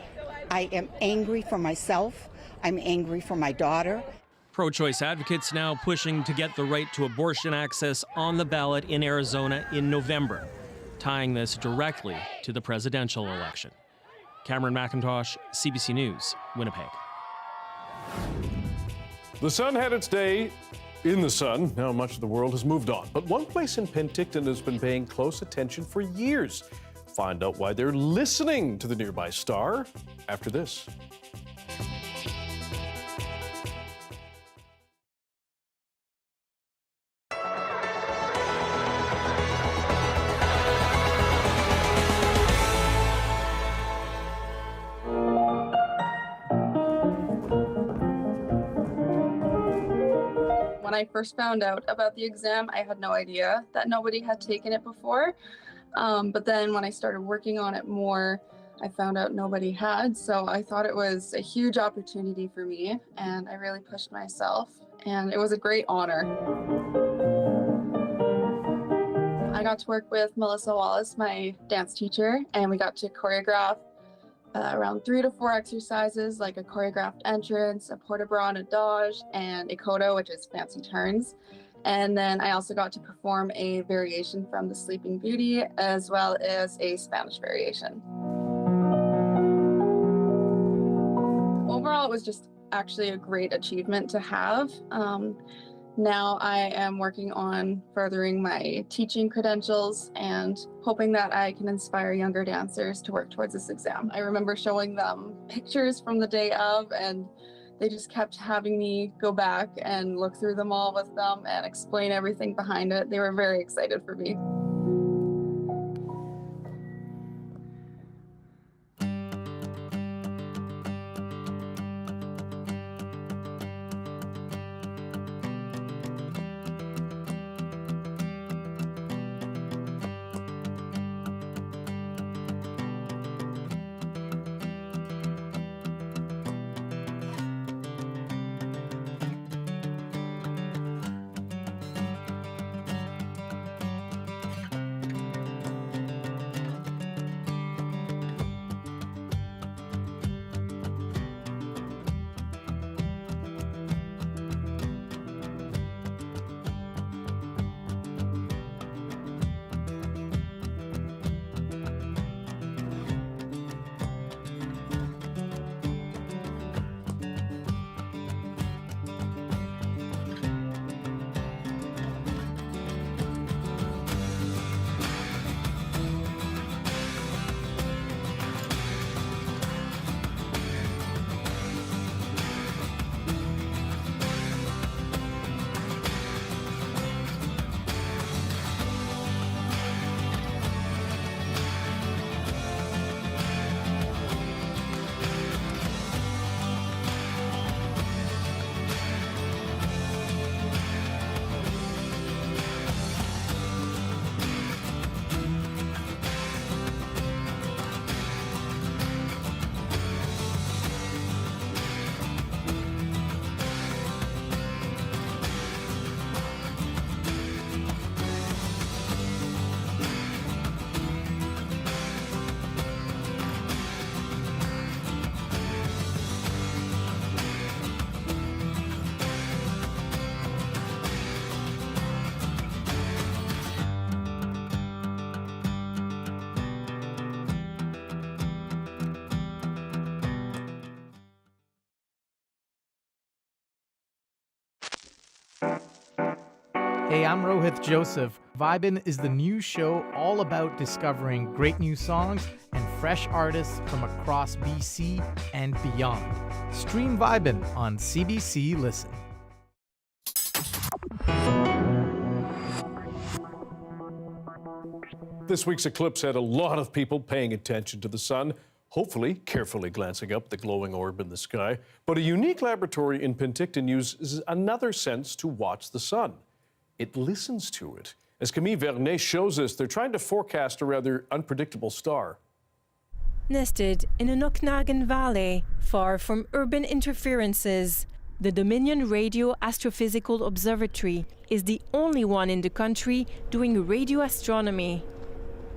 I am angry for myself. I'm angry for my daughter. Pro-choice advocates now pushing to get the right to abortion access on the ballot in Arizona in November, tying this directly to the presidential election. Cameron McIntosh, CBC News, Winnipeg. The sun had its day in the sun. Now much of the world has moved on. But one place in Penticton has been paying close attention for years. Find out why they're listening to the nearby star after this. When I first found out about the exam, I had no idea that nobody had taken it before. But then when I started working on it more, I found out nobody had. So I thought it was a huge opportunity for me, and I really pushed myself, and it was a great honor. I got to work with Melissa Wallace, my dance teacher, and we got to choreograph around 3 to 4 exercises, like a choreographed entrance, a port de bras and a dodge, and a coda, which is fancy turns. And then I also got to perform a variation from the Sleeping Beauty, as well as a Spanish variation. Overall, it was just actually a great achievement to have. Now I am working on furthering my teaching credentials and hoping that I can inspire younger dancers to work towards this exam. I remember showing them pictures from the day of, and they just kept having me go back and look through them all with them and explain everything behind it. They were very excited for me. Hey, I'm Rohith Joseph. Vibin' is the new show all about discovering great new songs and fresh artists from across BC and beyond. Stream Vibin' on CBC Listen. This week's eclipse had a lot of people paying attention to the sun, hopefully carefully glancing up the glowing orb in the sky. But a unique laboratory in Penticton uses another sense to watch the sun. It listens to it. As Camille Vernet shows us, they're trying to forecast a rather unpredictable star. Nested in an Okanagan Valley, far from urban interferences, the Dominion Radio Astrophysical Observatory is the only one in the country doing radio astronomy.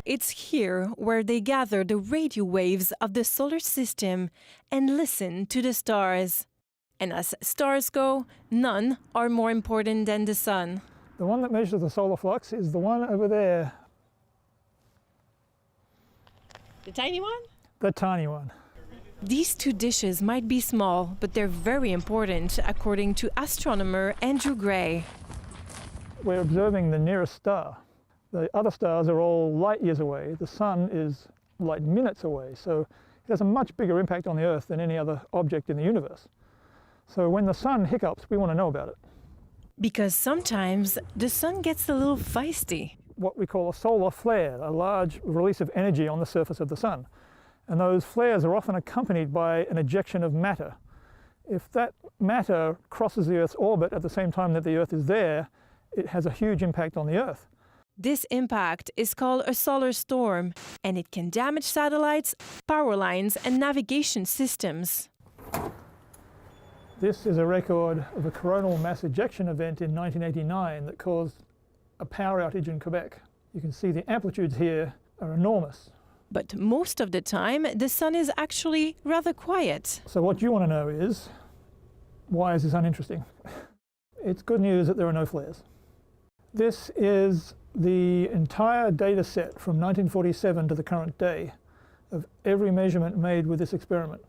It's here where they gather the radio waves of the solar system and listen to the stars. And as stars go, none are more important than the sun. The one that measures the solar flux is the one over there. The tiny one? The tiny one. These two dishes might be small, but they're very important, according to astronomer Andrew Gray. We're observing the nearest star. The other stars are all light years away. The sun is light minutes away, so it has a much bigger impact on the Earth than any other object in the universe. So when the sun hiccups, we want to know about it. Because sometimes the sun gets a little feisty. What we call a solar flare, a large release of energy on the surface of the sun. And those flares are often accompanied by an ejection of matter. If that matter crosses the Earth's orbit at the same time that the Earth is there, it has a huge impact on the Earth. This impact is called a solar storm, and it can damage satellites, power lines, and navigation systems. This is a record of a coronal mass ejection event in 1989 that caused a power outage in Quebec. You can see the amplitudes here are enormous. But most of the time, the sun is actually rather quiet. So what you want to know is, why is this uninteresting? It's good news that there are no flares. This is the entire data set from 1947 to the current day of every measurement made with this experiment.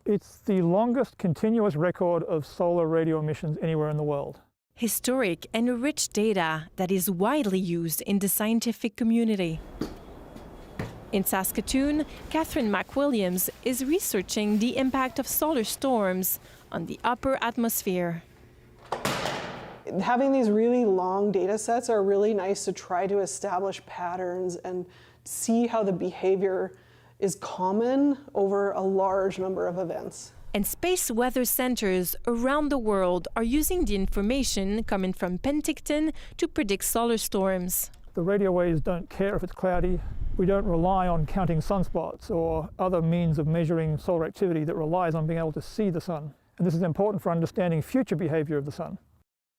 It's the longest continuous record of solar radio emissions anywhere in the world. Historic and rich data that is widely used in the scientific community. In Saskatoon, Catherine McWilliams is researching the impact of solar storms on the upper atmosphere. Having these really long data sets are really nice to try to establish patterns and see how the behavior is common over a large number of events. And space weather centers around the world are using the information coming from Penticton to predict solar storms. The radio waves don't care if it's cloudy. We don't rely on counting sunspots or other means of measuring solar activity that relies on being able to see the sun. And this is important for understanding future behavior of the sun.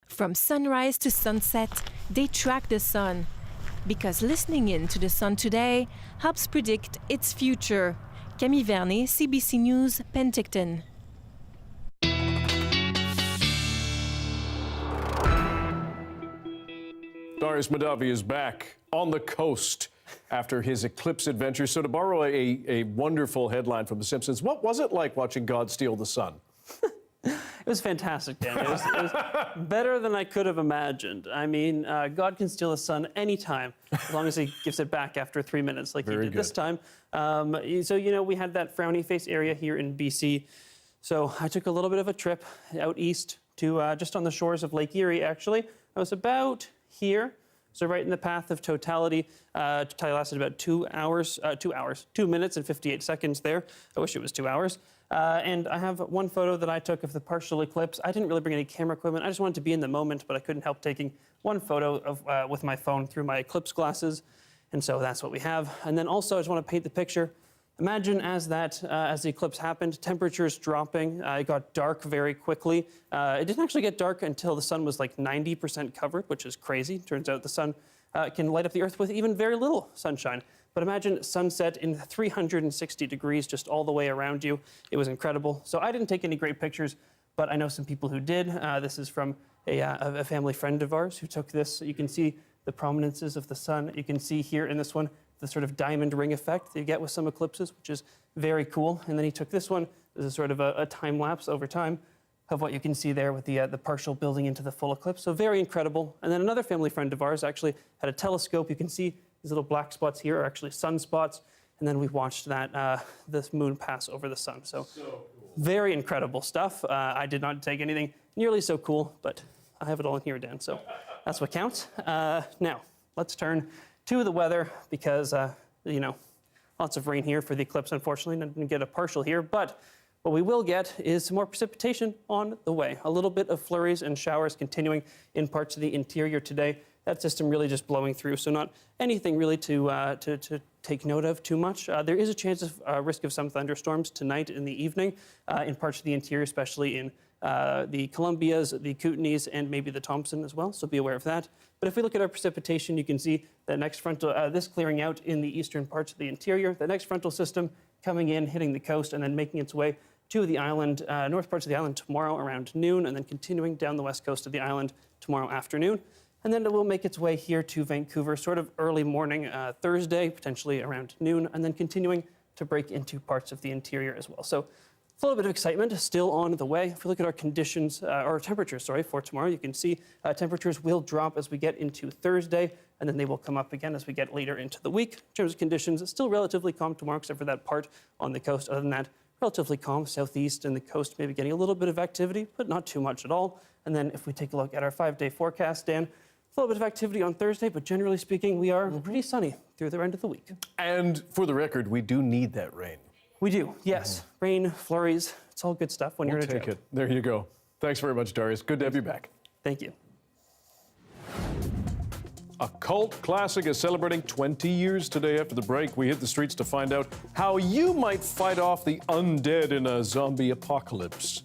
From sunrise to sunset, they track the sun, because listening in to the sun today helps predict its future. Camille Vernet, CBC News, Penticton. Darius Madavi is back on the coast after his eclipse adventure. So to borrow a wonderful headline from The Simpsons, what was it like watching God steal the sun? It was fantastic, Dan. It was better than I could have imagined. I mean, God can steal the sun anytime, as long as he gives it back after 3 minutes, like he did this time. So, you know, we had that frowny face area here in BC. So I took a little bit of a trip out east to just on the shores of Lake Erie, actually. I was about here, so right in the path of totality. Totality lasted about 2 minutes and 58 seconds there. I wish it was 2 hours. And I have one photo that I took of the partial eclipse. I didn't really bring any camera equipment. I just wanted to be in the moment, but I couldn't help taking one photo of, with my phone through my eclipse glasses. And so that's what we have. And then also I just want to paint the picture. Imagine as the eclipse happened, temperatures dropping. It got dark very quickly. It didn't actually get dark until the sun was like 90% covered, which is crazy. Turns out the sun can light up the earth with even very little sunshine. But imagine sunset in 360 degrees just all the way around you. It was incredible. So I didn't take any great pictures, but I know some people who did. This is from a family friend of ours who took this. You can see the prominences of the sun. You can see here in this one the sort of diamond ring effect that you get with some eclipses, which is very cool. And then he took this one. This is sort of a time lapse over time of what you can see there with the partial building into the full eclipse. So very incredible. And then another family friend of ours actually had a telescope. You can see these little black spots here are actually sunspots. And then we watched this moon pass over the sun. So cool. Very incredible stuff. I did not take anything nearly so cool, but I have it all in here, Dan. So that's what counts. Now, let's turn to the weather because, you know, lots of rain here for the eclipse, unfortunately. Didn't get a partial here, but what we will get is some more precipitation on the way. A little bit of flurries and showers continuing in parts of the interior today. That system really just blowing through, so not anything really to take note of too much. There is a chance of risk of some thunderstorms tonight in the evening in parts of the interior, especially in the Columbias, the Kootenays, and maybe the Thompson as well, so be aware of that. But if we look at our precipitation, you can see that next frontal, this clearing out in the eastern parts of the interior, the next frontal system coming in, hitting the coast, and then making its way to the island, north parts of the island tomorrow around noon, and then continuing down the west coast of the island tomorrow afternoon. And then it will make its way here to Vancouver sort of early morning Thursday, potentially around noon, and then continuing to break into parts of the interior as well. So a little bit of excitement still on the way. If we look at our conditions, or temperatures, for tomorrow, you can see temperatures will drop as we get into Thursday, and then they will come up again as we get later into the week. In terms of conditions, it's still relatively calm tomorrow, except for that part on the coast. Other than that, relatively calm southeast and the coast, maybe getting a little bit of activity, but not too much at all. And then if we take a look at our 5-day forecast, Dan, a little bit of activity on Thursday, but generally speaking, we are pretty sunny through the end of the week. And for the record, we do need that rain. We do, yes. Rain, flurries, it's all good stuff when you're in a drought. Take it. There you go. Thanks very much, Darius. Good to have you back. Thank you. A cult classic is celebrating 20 years today. After the break, we hit the streets to find out how you might fight off the undead in a zombie apocalypse.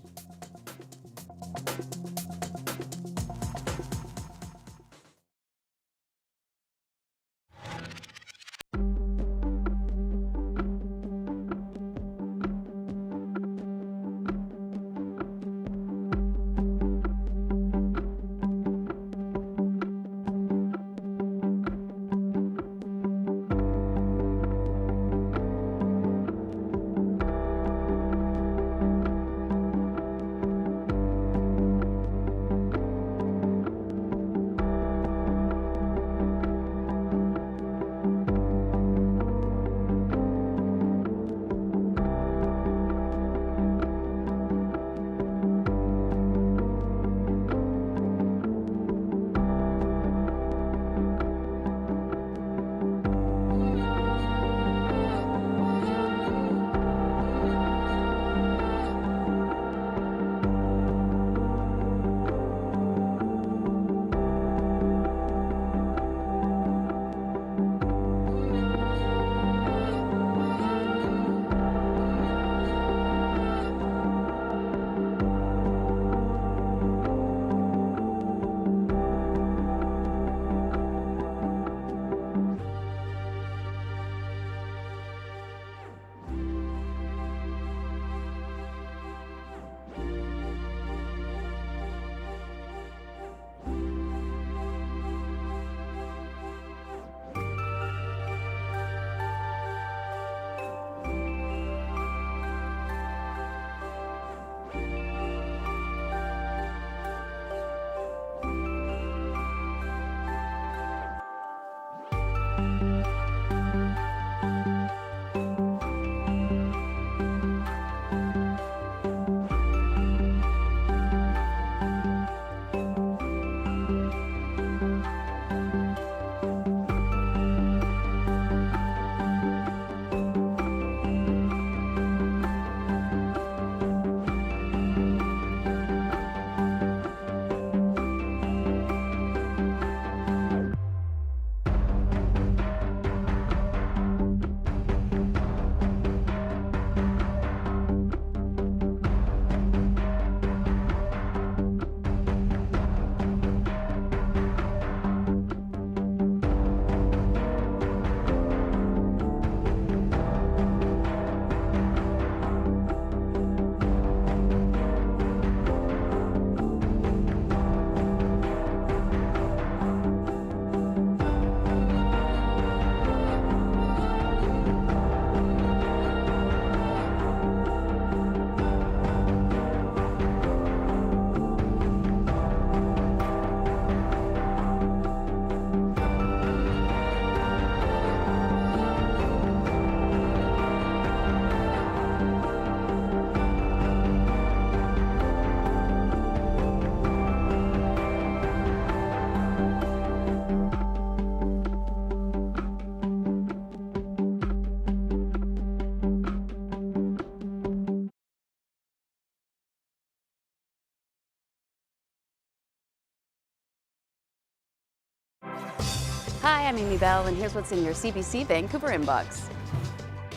Hi, I'm Amy Bell, and here's what's in your CBC Vancouver inbox.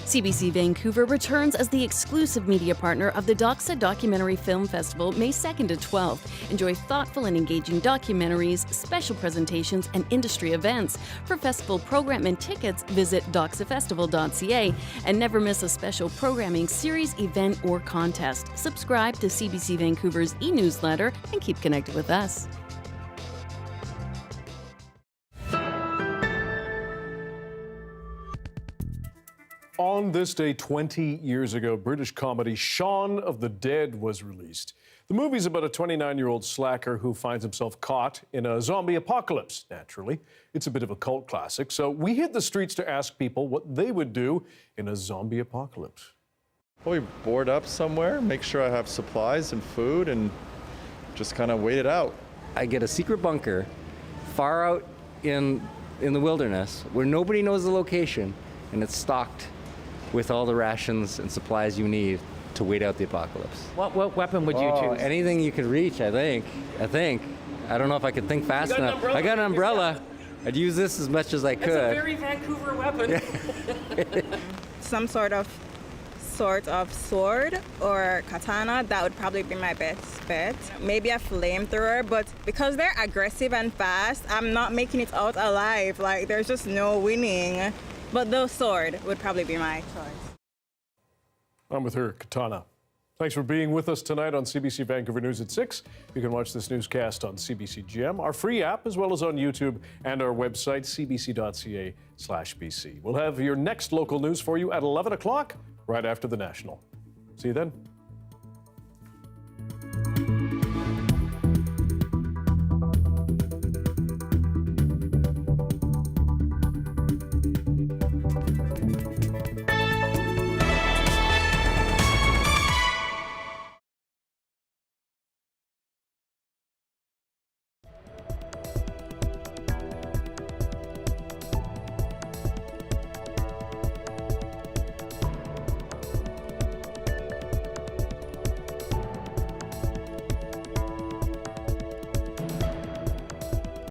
CBC Vancouver returns as the exclusive media partner of the Doxa Documentary Film Festival May 2nd to 12th. Enjoy thoughtful and engaging documentaries, special presentations, and industry events. For festival program and tickets, visit doxafestival.ca and never miss a special programming series, event, or contest. Subscribe to CBC Vancouver's e-newsletter and keep connected with us. On this day 20 years ago, British comedy Shaun of the Dead was released. The movie's about a 29-year-old slacker who finds himself caught in a zombie apocalypse, naturally. It's a bit of a cult classic, so we hit the streets to ask people what they would do in a zombie apocalypse. Probably board up somewhere, make sure I have supplies and food, and just kind of wait it out. I get a secret bunker far out in the wilderness where nobody knows the location, and it's stocked with all the rations and supplies you need to wait out the apocalypse. What weapon would you choose? Anything you could reach, I think. I don't know if I could think fast enough. I got an umbrella. I'd use this as much as I could. It's a very Vancouver weapon. Some sort of sword or katana, that would probably be my best bet. Maybe a flamethrower, but because they're aggressive and fast, I'm not making it out alive. Like, there's just no winning. But the sword would probably be my choice. I'm with her, katana. Thanks for being with us tonight on CBC Vancouver News at 6. You can watch this newscast on CBC Gem, our free app, as well as on YouTube and our website, cbc.ca/BC. We'll have your next local news for you at 11 o'clock, right after the National. See you then.